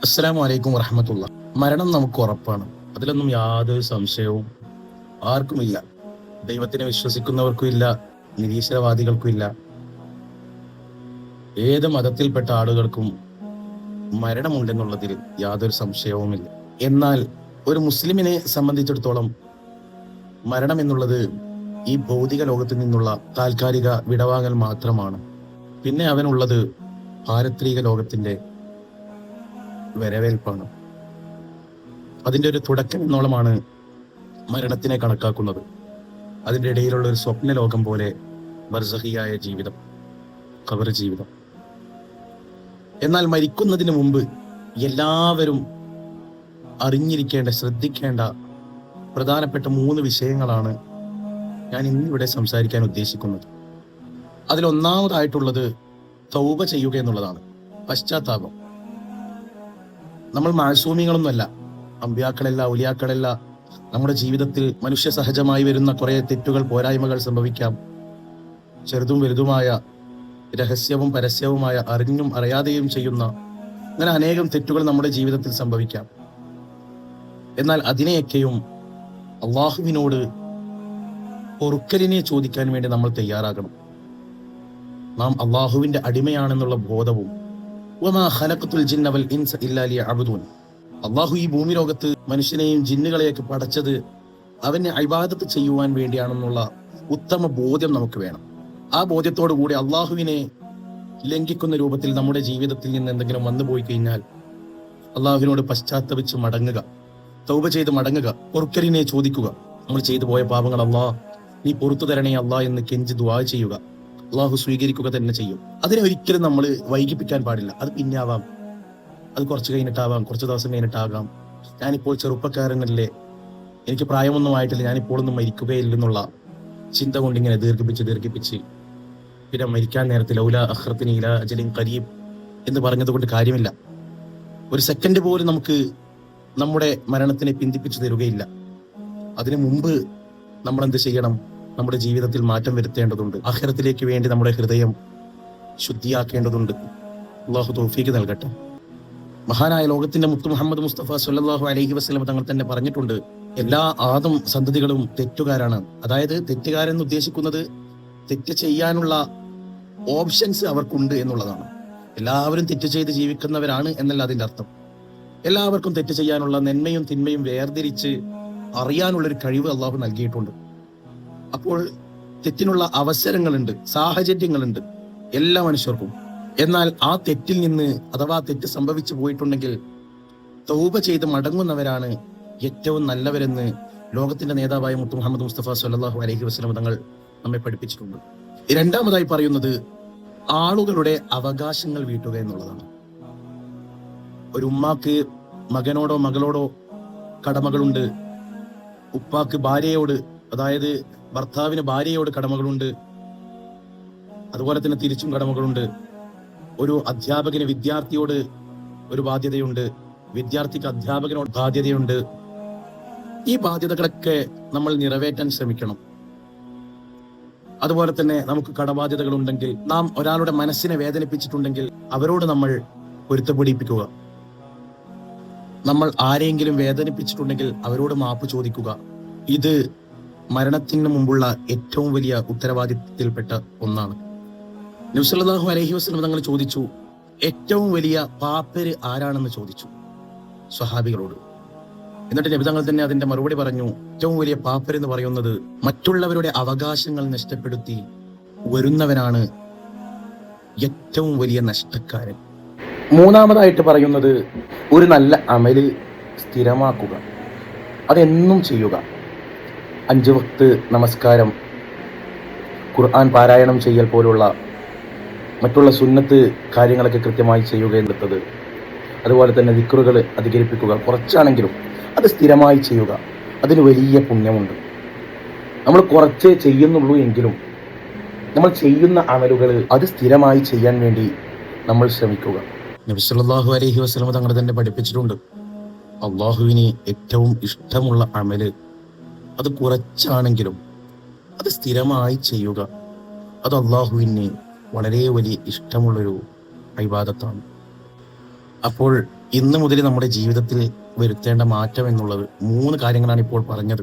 അസ്സലാമു അലൈക്കും വറഹ്മത്തുള്ളാഹി. മരണം നമുക്ക് ഉറപ്പാണ്, അതിലൊന്നും യാതൊരു സംശയവും ആർക്കുമില്ല. ദൈവത്തിനെ വിശ്വസിക്കുന്നവർക്കും ഇല്ല, നിരീശ്വരവാദികൾക്കും ഇല്ല, ഏത് മതത്തിൽപ്പെട്ട ആളുകൾക്കും മരണമുണ്ടെന്നുള്ളതിൽ യാതൊരു സംശയവുമില്ല. എന്നാൽ ഒരു മുസ്ലിമിനെ സംബന്ധിച്ചിടത്തോളം മരണം എന്നുള്ളത് ഈ ഭൗതിക ലോകത്ത് നിന്നുള്ള താൽക്കാലിക വിടവാങ്ങൽ മാത്രമാണ്. പിന്നെ അവനുള്ളത് പാരത്രിക ലോകത്തിന്റെ വരവേൽപ്പാണ്. അതിൻ്റെ ഒരു തുടക്കം എന്നോളമാണ് മരണത്തിനെ കണക്കാക്കുന്നത്. അതിൻ്റെ ഇടയിലുള്ള ഒരു സ്വപ്ന ലോകം പോലെ ബർസഹിയായ ജീവിതം, ഖബർ ജീവിതം. എന്നാൽ മരിക്കുന്നതിന് മുമ്പ് എല്ലാവരും അറിഞ്ഞിരിക്കേണ്ട, ശ്രദ്ധിക്കേണ്ട പ്രധാനപ്പെട്ട 3 വിഷയങ്ങളാണ് ഞാൻ ഇന്നിവിടെ സംസാരിക്കാൻ ഉദ്ദേശിക്കുന്നത്. അതിലൊന്നാമതായിട്ടുള്ളത് തൗബ ചെയ്യുക എന്നുള്ളതാണ്, പശ്ചാത്താപം. നമ്മൾ മാസൂമികളൊന്നുമല്ല, അമ്പ്യാക്കളല്ല, ഔലിയാക്കളല്ല. നമ്മുടെ ജീവിതത്തിൽ മനുഷ്യ സഹജമായി വരുന്ന കുറെ തെറ്റുകൾ, പോരായ്മകൾ സംഭവിക്കാം. ചെറുതും വലുതുമായ, രഹസ്യവും പരസ്യവുമായ, അറിഞ്ഞും അറിയാതെയും ചെയ്യുന്ന അങ്ങനെ അനേകം തെറ്റുകൾ നമ്മുടെ ജീവിതത്തിൽ സംഭവിക്കാം. എന്നാൽ അതിനെയൊക്കെയും അള്ളാഹുവിനോട് പൊറുക്കലിനെ ചോദിക്കാൻ വേണ്ടി നമ്മൾ തയ്യാറാകണം. നാം അള്ളാഹുവിന്റെ അടിമയാണെന്നുള്ള ബോധവും, അള്ളാഹു ഈ ഭൂമി ലോകത്ത് മനുഷ്യനെയും ജിന്നുകളെയൊക്കെ പടച്ചത് അവനെ ഇബാദത്ത് ചെയ്യുവാൻ വേണ്ടിയാണെന്നുള്ള ഉത്തമ ബോധ്യം നമുക്ക് വേണം. ആ ബോധ്യത്തോടു കൂടി അള്ളാഹുവിനെ ലംഘിക്കുന്ന രൂപത്തിൽ നമ്മുടെ ജീവിതത്തിൽ നിന്ന് എന്തെങ്കിലും വന്നുപോയി കഴിഞ്ഞാൽ അള്ളാഹുവിനോട് പശ്ചാത്തപിച്ച് മടങ്ങുക, തൗബ ചെയ്ത് മടങ്ങുക, പൊറുക്കലിനെ ചോദിക്കുക. നമ്മൾ ചെയ്തു പോയ പാപങ്ങൾ അള്ളാഹ് നീ പൊറത്തു തരണേ അള്ളാഹ് എന്ന് കെഞ്ചി ദുആ ചെയ്യുക. അള്ളാഹു സ്വീകരിക്കുക തന്നെ ചെയ്യും. അതിനെ ഒരിക്കലും നമ്മൾ വൈകിപ്പിക്കാൻ പാടില്ല. അത് പിന്നെ ആവാം, അത് കുറച്ച് കഴിഞ്ഞിട്ടാവാം, കുറച്ച് ദിവസം കഴിഞ്ഞിട്ടാകാം. ഞാനിപ്പോൾ ചെറുപ്പക്കാരനല്ലേ, എനിക്ക് പ്രായമൊന്നും ആയിട്ടില്ല, ഞാനിപ്പോഴൊന്നും മരിക്കുകയില്ലെന്നുള്ള ചിന്ത കൊണ്ടിങ്ങനെ ദീർഘിപ്പിച്ച് പിന്നെ മരിക്കാൻ നേരത്തിൽ ലൗലാ അഖ്റതനി ഇലാ അജലിൻ ഖരീബ് എന്ന് പറഞ്ഞത് കൊണ്ട് കാര്യമില്ല. ഒരു സെക്കൻഡ് പോലും നമുക്ക് നമ്മുടെ മരണത്തിനെ പിന്തിപ്പിച്ചു തരുകയില്ല. അതിനു മുമ്പ് നമ്മൾ എന്ത് ചെയ്യണം? നമ്മുടെ ജീവിതത്തിൽ മാറ്റം വരുത്തേണ്ടതുണ്ട്. ആഖിറത്തിലേക്ക് വേണ്ടി നമ്മുടെ ഹൃദയം ശുദ്ധിയാക്കേണ്ടതുണ്ട്. അള്ളാഹു തൗഫീഖ് നൽകട്ടെ. മഹാനായ ലോകത്തിന്റെ മുത്ത് മുഹമ്മദ് മുസ്തഫ സ്വല്ലല്ലാഹു അലൈഹി വസല്ലം തങ്ങൾ തന്നെ പറഞ്ഞിട്ടുണ്ട്, എല്ലാ ആദം സന്തതികളും തെറ്റുകാരാണ്. അതായത് തെറ്റുകാരെന്ന് ഉദ്ദേശിക്കുന്നത് തെറ്റ് ചെയ്യാനുള്ള ഓപ്ഷൻസ് അവർക്കുണ്ട് എന്നുള്ളതാണ്. എല്ലാവരും തെറ്റ് ചെയ്ത് ജീവിക്കുന്നവരാണ് എന്നല്ല അതിന്റെ അർത്ഥം. എല്ലാവർക്കും തെറ്റ് ചെയ്യാനുള്ള നന്മയും തിന്മയും വേർതിരിച്ച് അറിയാനുള്ളൊരു കഴിവ് അള്ളാഹു നൽകിയിട്ടുണ്ട്. അപ്പോൾ തെറ്റിനുള്ള അവസരങ്ങളുണ്ട്, സാഹചര്യങ്ങളുണ്ട് എല്ലാ മനുഷ്യർക്കും. എന്നാൽ ആ തെറ്റിൽ നിന്ന്, അഥവാ തെറ്റ് സംഭവിച്ചു പോയിട്ടുണ്ടെങ്കിൽ തൗബ ചെയ്ത് മടങ്ങുന്നവരാണ് ഏറ്റവും നല്ലവരെന്ന് ലോകത്തിന്റെ നേതാവായ മുത്ത് മുഹമ്മദ് മുസ്തഫ സ്വല്ലല്ലാഹു അലൈഹി വസല്ലം തങ്ങൾ നമ്മെ പഠിപ്പിച്ചിട്ടുണ്ട്. രണ്ടാമതായി പറയുന്നത് ആളുകളുടെ അവകാശങ്ങൾ വീട്ടുക എന്നുള്ളതാണ്. ഒരു ഉമ്മാക്ക് മകനോടോ മകളോടോ കടമകളുണ്ട്, ഉപ്പാക്ക് ഭാര്യയോട്, അതായത് ഭർത്താവിന് ഭാര്യയോട് കടമകളുണ്ട്, അതുപോലെ തന്നെ തിരിച്ചും കടമകളുണ്ട്. ഒരു അധ്യാപകന് വിദ്യാർത്ഥിയോട് ഒരു ബാധ്യതയുണ്ട്, വിദ്യാർത്ഥിക്ക് അധ്യാപകനോട് ബാധ്യതയുണ്ട്. ഈ ബാധ്യതകളൊക്കെ നമ്മൾ നിറവേറ്റാൻ ശ്രമിക്കണം. അതുപോലെ തന്നെ നമുക്ക് കടബാധ്യതകൾ ഉണ്ടെങ്കിൽ, നാം ഒരാളുടെ മനസ്സിനെ വേദനിപ്പിച്ചിട്ടുണ്ടെങ്കിൽ അവരോട് നമ്മൾ പൊരുത്തപ്പെടിപ്പിക്കുക. നമ്മൾ ആരെങ്കിലും വേദനിപ്പിച്ചിട്ടുണ്ടെങ്കിൽ അവരോട് മാപ്പ് ചോദിക്കുക. ഇത് മരണത്തിന് മുമ്പുള്ള ഏറ്റവും വലിയ ഉത്തരവാദിത്തത്തിൽപ്പെട്ട ഒന്നാണ്. നബി സല്ലല്ലാഹു അലൈഹി വസല്ലം തങ്ങൾ ചോദിച്ചു, ഏറ്റവും വലിയ പാപ്പര് ആരാണെന്ന് ചോദിച്ചു സ്വഹാബികളോട്. എന്നിട്ട് നബി തങ്ങൾ തന്നെ അതിന്റെ മറുപടി പറഞ്ഞു, ഏറ്റവും വലിയ പാപ്പരെന്ന് പറയുന്നത് മറ്റുള്ളവരുടെ അവകാശങ്ങൾ നഷ്ടപ്പെടുത്തി വരുന്നവനാണ് ഏറ്റവും വലിയ നഷ്ടക്കാരൻ. മൂന്നാമതായിട്ട് പറയുന്നത് ഒരു നല്ല അമല് സ്ഥിരമാക്കുക, അതെന്നും ചെയ്യുക. 5 വക്ത് നമസ്കാരം, ഖുർആൻ പാരായണം ചെയ്യൽ പോലുള്ള മറ്റുള്ള സുന്നത്ത് കാര്യങ്ങളൊക്കെ കൃത്യമായി ചെയ്യുക എന്നുള്ളത്. അതുപോലെ തന്നെ ദിക്റുകൾ അധികരിപ്പിക്കുക, കുറച്ചാണെങ്കിലും അത് സ്ഥിരമായി ചെയ്യുക. അതിന് വലിയ പുണ്യമുണ്ട്. നമ്മൾ കുറച്ചേ ചെയ്യുന്നുള്ളൂ എങ്കിലും നമ്മൾ ചെയ്യുന്ന അമലുകൾ അത് സ്ഥിരമായി ചെയ്യാൻ വേണ്ടി നമ്മൾ ശ്രമിക്കുക. നബി സല്ലല്ലാഹു അലൈഹി വസല്ലം തങ്ങൾ തന്നെ പഠിപ്പിച്ചിട്ടുണ്ട്, അള്ളാഹുവിന് ഏറ്റവും ഇഷ്ടമുള്ള അമല് അത് കുറച്ചാണെങ്കിലും അത് സ്ഥിരമായി ചെയ്യുക. അത് അള്ളാഹുവിന് വളരെ വലിയ ഇഷ്ടമുള്ളൊരു ഇബാദത്താണ്. അപ്പോൾ ഇന്ന് മുതൽ നമ്മുടെ ജീവിതത്തിൽ വരുത്തേണ്ട മാറ്റം എന്നുള്ളത് 3 കാര്യങ്ങളാണ് ഇപ്പോൾ പറഞ്ഞത്.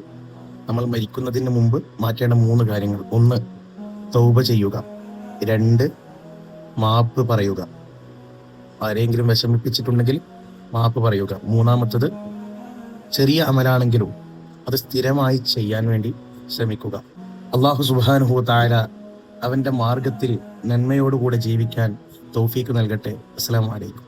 നമ്മൾ മരിക്കുന്നതിന് മുമ്പ് മാറ്റേണ്ട 3 കാര്യങ്ങൾ: 1, തൗബ ചെയ്യുക; 2, മാപ്പ് പറയുക, ആരെങ്കിലും വിഷമിപ്പിച്ചിട്ടുണ്ടെങ്കിൽ മാപ്പ് പറയുക; 3-മത്തത്, ചെറിയ അമലാണെങ്കിലും അത് സ്ഥിരമായി ചെയ്യാൻ വേണ്ടി ശ്രമിക്കുക. അല്ലാഹു സുബ്ഹാനഹു വ തആല അവന്റെ മാർഗത്തിൽ നന്മയോടുകൂടെ ജീവിക്കാൻ തൗഫീക്ക് നൽകട്ടെ. അസ്സലാമു അലൈക്കും.